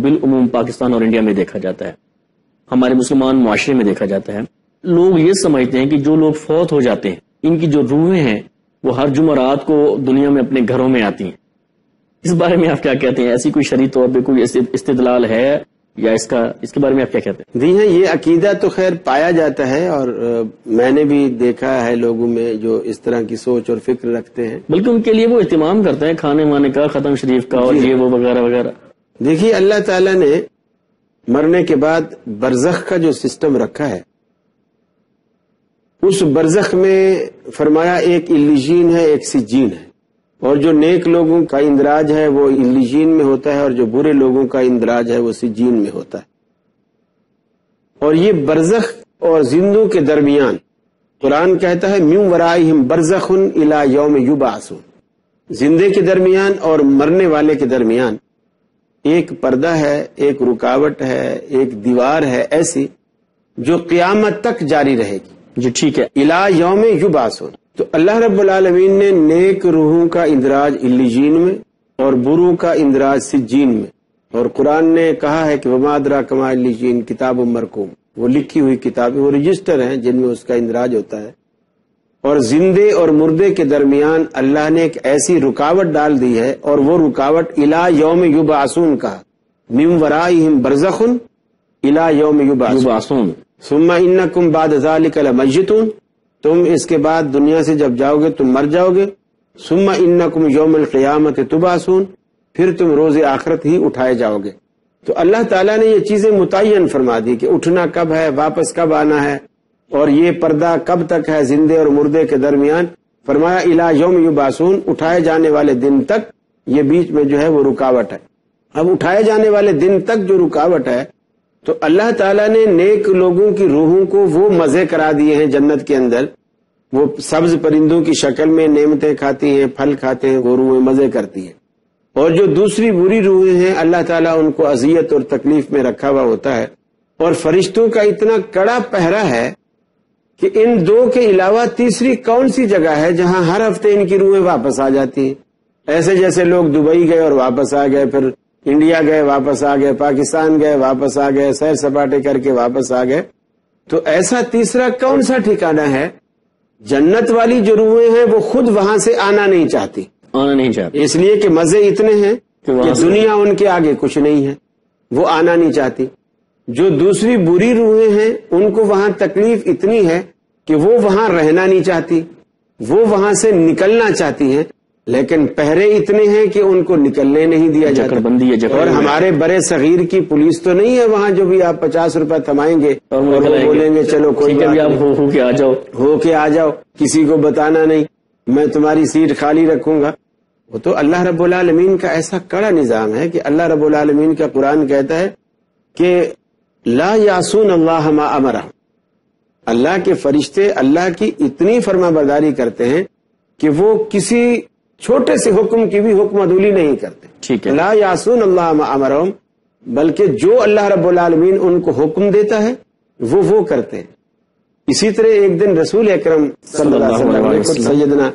بالعموم پاکستان اور انڈیا میں دیکھا جاتا ہے، ہمارے مسلمان معاشرے میں دیکھا جاتا ہے، لوگ یہ سمجھتے ہیں کہ جو لوگ فوت ہو جاتے ہیں ان کی جو روحیں ہیں وہ ہر جمعرات کو دنیا میں اپنے گھروں میں آتی ہیں. اس بارے میں آپ کیا کہتے ہیں؟ ایسی کوئی شرعی طور پہ کوئی استدلال ہے یا اس کے بارے میں آپ کیا کہتے ہیں؟ جی ہاں، یہ عقیدہ تو خیر پایا جاتا ہے، اور میں نے بھی دیکھا ہے لوگوں میں جو اس طرح کی سوچ اور فکر رکھتے ہیں، بلکہ ان کے لیے وہ اہتمام کرتے ہیں کھانے وانے کا، ختم شریف کا اور یہ وہ وغیرہ وغیرہ. دیکھیے اللہ تعالیٰ نے مرنے کے بعد برزخ کا جو سسٹم رکھا ہے، اس برزخ میں فرمایا ایک علیین ہے، ایک سجین ہے، اور جو نیک لوگوں کا اندراج ہے وہ علیین میں ہوتا ہے، اور جو برے لوگوں کا اندراج ہے وہ سجین میں ہوتا ہے. اور یہ برزخ اور زندوں کے درمیان قرآن کہتا ہے من ورائہم برزخ الی یوم یبعثون، زندے کے درمیان اور مرنے والے کے درمیان ایک پردہ ہے، ایک رکاوٹ ہے، ایک دیوار ہے ایسی جو قیامت تک جاری رہے گی. جی ٹھیک ہے. الی یوم یبعثون. تو اللہ رب العالمین نے نیک روحوں کا اندراج علیین میں اور بروں کا اندراج سجین میں، اور قرآن نے کہا ہے کہ وما ادراک ما علیین کتاب مرقوم، وہ لکھی ہوئی کتابیں، وہ رجسٹر ہیں جن میں اس کا اندراج ہوتا ہے. اور زندے اور مردے کے درمیان اللہ نے ایک ایسی رکاوٹ ڈال دی ہے، اور وہ رکاوٹ الی یوم یبعثون کہا، من ورائہم برزخ الی یوم یبعثون ثم انکم بعد ذلک لمیتون، تم اس کے بعد دنیا سے جب جاؤ گے تم مر جاؤ گے. ثم انکم یوم القیامت تبعثون، پھر تم روز آخرت ہی اٹھائے جاؤ گے. تو اللہ تعالیٰ نے یہ چیزیں متعین فرما دی کہ اٹھنا کب ہے، واپس کب آنا ہے، اور یہ پردہ کب تک ہے زندے اور مردے کے درمیان. فرمایا الی یوم یبعثون، اٹھائے جانے والے دن تک یہ بیچ میں جو ہے وہ رکاوٹ ہے. اب اٹھائے جانے والے دن تک جو رکاوٹ ہے، تو اللہ تعالیٰ نے نیک لوگوں کی روحوں کو وہ مزے کرا دیے ہیں جنت کے اندر، وہ سبز پرندوں کی شکل میں نعمتیں کھاتی ہیں، پھل کھاتے ہیں، وہ روحیں مزے کرتی ہیں. اور جو دوسری بری روحیں ہیں اللہ تعالیٰ ان کو اذیت اور تکلیف میں رکھا ہوا ہوتا ہے. اور فرشتوں کا اتنا کڑا پہرا ہے کہ ان دو کے علاوہ تیسری کون سی جگہ ہے جہاں ہر ہفتے ان کی روحیں واپس آ جاتی ہیں. ایسے جیسے لوگ دبئی گئے اور واپس آ گئے، پھر انڈیا گئے واپس آ گئے، پاکستان گئے واپس آ گئے، سیر سپاٹے کر کے واپس آ گئے، تو ایسا تیسرا کون سا ٹھکانہ ہے؟ جنت والی جو روحیں ہیں وہ خود وہاں سے آنا نہیں چاہتی، اس لیے کہ مزے اتنے ہیں کہ دنیا ان کے آگے کچھ نہیں ہے، وہ آنا نہیں چاہتی. جو دوسری بری روحیں ہیں ان کو وہاں تکلیف اتنی ہے کہ وہ وہاں رہنا نہیں چاہتی، وہ وہاں سے نکلنا چاہتی ہیں، لیکن پہرے اتنے ہیں کہ ان کو نکلنے نہیں دیا جاتا. اور ہمارے برے صغیر کی پولیس تو نہیں ہے وہاں جو بھی آپ 50 روپے تھمائیں گے اور وہ بولیں گے چلو کوئی ہو کے آ جاؤ، کسی کو بتانا نہیں، میں تمہاری سیٹ خالی رکھوں گا. وہ تو اللہ رب العالمین کا ایسا کڑا نظام ہے کہ اللہ رب العالمین کا قرآن کہتا ہے کہ لا یعصون اللہ ما امرہم، اللہ کے فرشتے اللہ کی اتنی فرما برداری کرتے ہیں کہ وہ کسی چھوٹے سے حکم کی بھی حکم عدولی نہیں کرتے. ٹھیک ہے. لا یعصون اللہ ما امرہم، بلکہ جو اللہ رب العالمین ان کو حکم دیتا ہے وہ کرتے ہیں. اسی طرح ایک دن رسول اکرم صلی اللہ علیہ وسلم نے خود سیدنا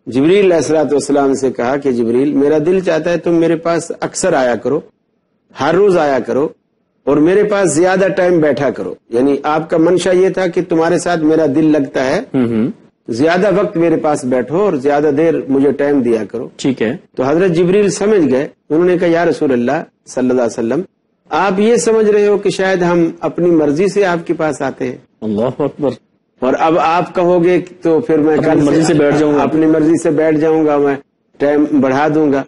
جبریل علیہ الصلوۃ والسلام سے کہا کہ جبریل میرا دل چاہتا ہے تم میرے پاس اکثر آیا کرو، ہر روز آیا کرو، اور میرے پاس زیادہ ٹائم بیٹھا کرو. یعنی آپ کا منشا یہ تھا کہ تمہارے ساتھ میرا دل لگتا ہے، زیادہ وقت میرے پاس بیٹھو اور زیادہ دیر مجھے ٹائم دیا کرو. ٹھیک ہے. تو حضرت جبریل سمجھ گئے، انہوں نے کہا یا رسول اللہ صلی اللہ علیہ وسلم، آپ یہ سمجھ رہے ہو کہ شاید ہم اپنی مرضی سے آپ کے پاس آتے ہیں. اللہ اکبر. اور اب آپ کہو گے تو پھر میں اپنی مرضی سے بیٹھ جاؤں گا، اپنی مرضی سے بیٹھ جاؤں گا، میں ٹائم بڑھا دوں گا.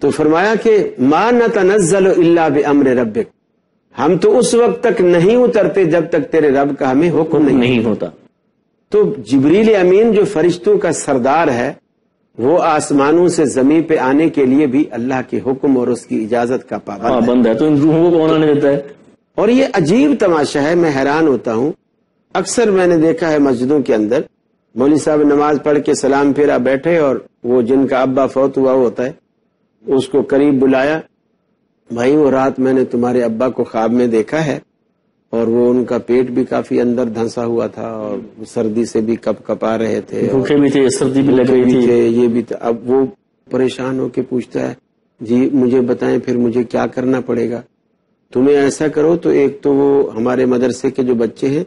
تو فرمایا کہ ما نتنزل الا بامر ربک، ہم تو اس وقت تک نہیں اترتے جب تک تیرے رب کا ہمیں حکم نہیں ہوتا. تو جبریل امین جو فرشتوں کا سردار ہے، وہ آسمانوں سے زمین پہ آنے کے لیے بھی اللہ کے حکم اور اس کی اجازت کا پابند ہے. تو ان روحوں کو کون آنے دیتا ہے؟ اور یہ عجیب تماشا ہے، میں حیران ہوتا ہوں. اکثر میں نے دیکھا ہے مسجدوں کے اندر مولوی صاحب نماز پڑھ کے سلام پھیرا بیٹھے، اور وہ جن کا ابا فوت ہوا ہوتا ہے اس کو قریب بلایا، بھائی وہ رات میں نے تمہارے ابا کو خواب میں دیکھا ہے، اور وہ ان کا پیٹ بھی کافی اندر دھنسا ہوا تھا، اور سردی سے بھی کپ کپا رہے تھے، بھوکے بھی تھے، سردی بھی لگ رہی تھی، یہ بھی تھا. اب وہ پریشان ہو کے پوچھتا ہے جی مجھے بتائیں پھر مجھے کیا کرنا پڑے گا. تمہیں ایسا کرو تو ایک تو وہ ہمارے مدرسے کے جو بچے ہیں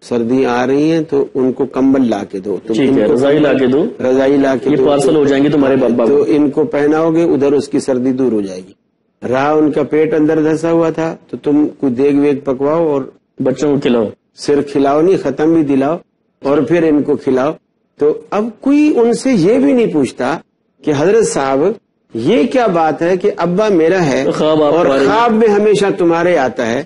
سردی آ رہی ہیں تو ان کو کمبل لا کے دو، ٹھیک ہے، رضائی لا کے دو، رضائی لا کے یہ پارسل ہو جائیں گے تمہارے بابا، تو ان کو پہناؤ گے، ادھر اس کی سردی دور ہو جائے گی۔ رہا ان کا پیٹ اندر دھسا ہوا تھا تو تم کوئی دیگ ویگ پکواؤ اور بچوں کو کھلاؤ، صرف کھلاؤ نہیں، ختم بھی دلاؤ اور پھر ان کو کھلاؤ۔ تو اب کوئی ان سے یہ بھی نہیں پوچھتا کہ حضرت صاحب یہ کیا بات ہے کہ ابا میرا ہے خواب آپ اور تمہارے، خواب میں ہمیشہ تمہارے آتا ہے،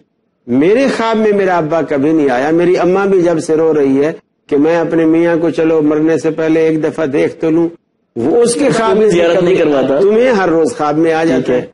میرے خواب میں میرا ابا کبھی نہیں آیا، میری اماں بھی جب سے رو رہی ہے کہ میں اپنے میاں کو چلو مرنے سے پہلے ایک دفعہ دیکھ تو لوں، وہ اس کے خواب میں زیارت نہیں کرواتا، تمہیں ہر روز خواب میں آ جاتا ہے۔